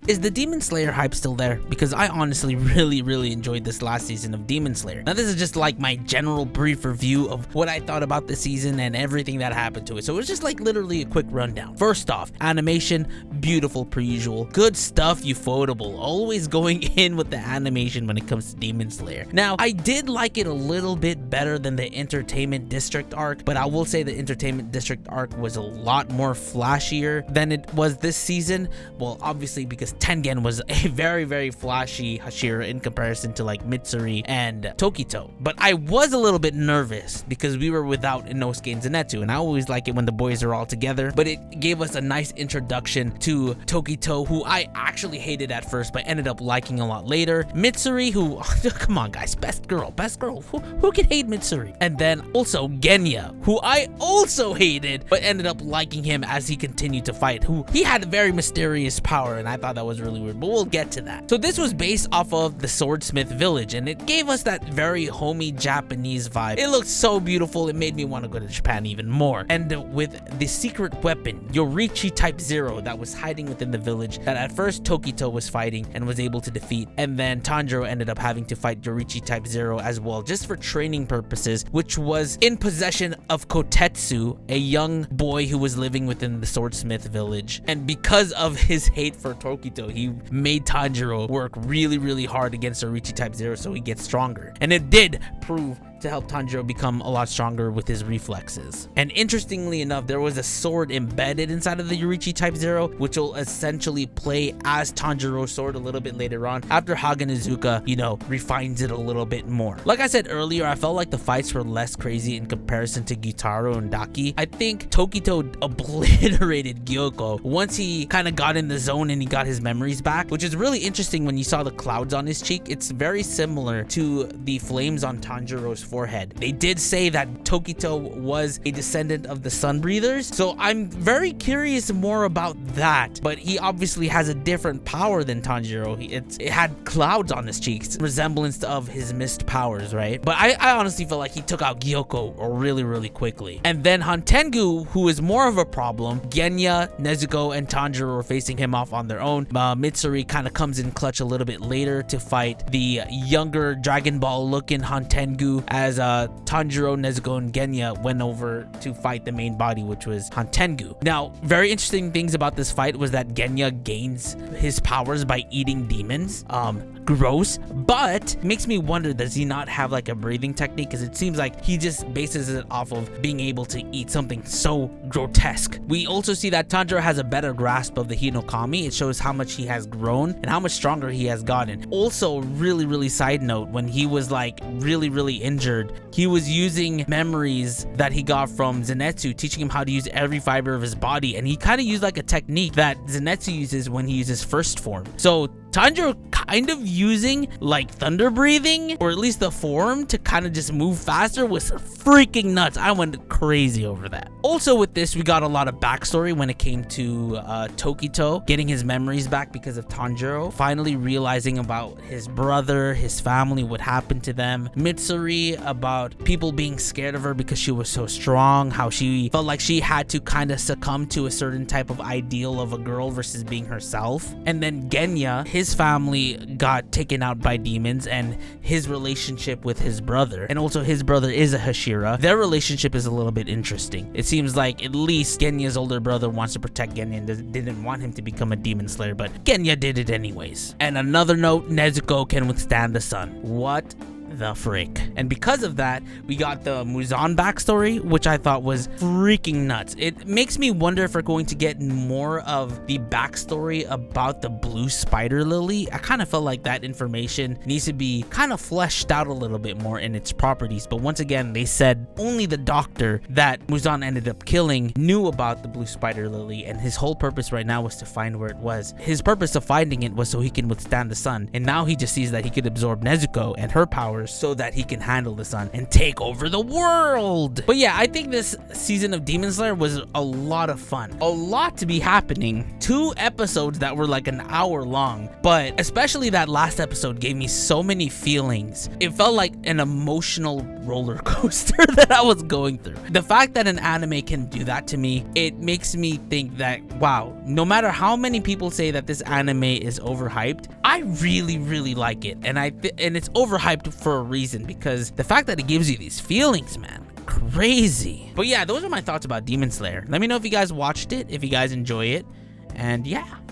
Is the Demon Slayer hype still there? Because I honestly really enjoyed this last season of Demon Slayer. Now this is just like my general brief review of what I thought about the season and everything that happened to it. So it's just like literally a quick rundown. First off, animation, beautiful per usual. Good stuff, ufotable. Always going in with the animation when it comes to Demon Slayer. Now, I did like it a little bit better than the Entertainment District arc, but I will say the Entertainment District arc was a lot more flashier than it was this season. Well, obviously because Tengen was a very flashy Hashira in comparison to like Mitsuri and Tokito. But I was a little bit nervous because we were without Inosuke and Zenitsu, and I always like it when the boys are all together, but it gave us a nice introduction to Tokito, who I actually hated at first but ended up liking a lot later. Mitsuri, who come on guys, best girl, who can hate Mitsuri? And then also Genya, who I also hated but ended up liking him as he continued to fight, who he had a very mysterious power, and I thought that was really weird, but we'll get to that. So this was based off of the Swordsmith village, and it gave us that very homey Japanese vibe. It looked so beautiful, it made me want to go to Japan even more. And with the secret weapon, Yorichi Type 0, that was hiding within the village, that at first Tokito was fighting and was able to defeat, and then Tanjiro ended up having to fight Yorichi Type 0 as well, just for training purposes, which was in possession of Kotetsu, a young boy who was living within the Swordsmith village. And because of his hate for Tokito, he made Tanjiro work really hard against Yorichi Type 0 so he gets stronger. And it did prove to help Tanjiro become a lot stronger with his reflexes. And interestingly enough, there was a sword embedded inside of the Yorichi Type 0, which will essentially play as Tanjiro's sword a little bit later on, after Hagen Izuka, you know, refines it a little bit more. Like I said earlier, I felt like the fights were less crazy in comparison to Gyutaro and Daki. I think Tokito obliterated Gyoko once he kind of got in the zone and he got his memories back, which is really interesting when you saw the clouds on his cheek. It's very similar to the flames on Tanjiro's forehead. They did say that Tokito was a descendant of the Sun Breathers, so I'm very curious more about that. But he obviously has a different power than Tanjiro. It had clouds on his cheeks, resemblance of his mist powers, right? But I honestly felt like he took out Gyoko really quickly. And then Hantengu, who is more of a problem, Genya, Nezuko, and Tanjiro were facing him off on their own. Mitsuri kind of comes in clutch a little bit later to fight the younger Dragon Ball looking Hantengu, as Tanjiro, Nezuko, and Genya went over to fight the main body, which was Hantengu. Now, very interesting things about this fight was that Genya gains his powers by eating demons. Gross, but makes me wonder, does he not have like a breathing technique? Because it seems like he just bases it off of being able to eat something so grotesque. We also see that Tanjiro has a better grasp of the Hinokami. It shows how much he has grown and how much stronger he has gotten. Also, really side note, when he was like really injured, he was using memories that he got from Zenitsu, teaching him how to use every fiber of his body, and he kind of used like a technique that Zenitsu uses when he uses first form. So Tanjiro kind of using like thunder breathing, or at least the form, to kind of just move faster was freaking nuts. I went crazy over that. Also with this, we got a lot of backstory when it came to Tokito getting his memories back because of Tanjiro, finally realizing about his brother, his family, what happened to them. Mitsuri, about people being scared of her because she was so strong, how she felt like she had to kind of succumb to a certain type of ideal of a girl versus being herself. And then Genya, his family got taken out by demons, and his relationship with his brother, and also his brother is a Hashira. Their relationship is a little bit interesting. It seems like at least Genya's older brother wants to protect Genya and didn't want him to become a demon slayer, but Genya did it anyways. And another note, Nezuko can withstand the sun. What the frick? And because of that, we got the Muzan backstory, which I thought was freaking nuts. It makes me wonder if we're going to get more of the backstory about the blue spider lily. I kind of felt like that information needs to be kind of fleshed out a little bit more in its properties, but once again, they said only the doctor that Muzan ended up killing knew about the blue spider lily, and his whole purpose right now was to find where it was. His purpose of finding it was so he can withstand the sun, and now he just sees that he could absorb Nezuko and her powers powers so that he can handle the sun and take over the world. But yeah, I think this season of Demon Slayer was a lot of fun. A lot to be happening. 2 episodes that were like an hour long, but especially that last episode gave me so many feelings. It felt like an emotional roller coaster that I was going through. The fact that an anime can do that to me, it makes me think that, wow, no matter how many people say that this anime is overhyped, I really like it. And it's overhyped for a reason, because the fact that it gives you these feelings, man, crazy. But yeah, those are my thoughts about Demon Slayer. Let me know if you guys watched it, if you guys enjoy it, and yeah.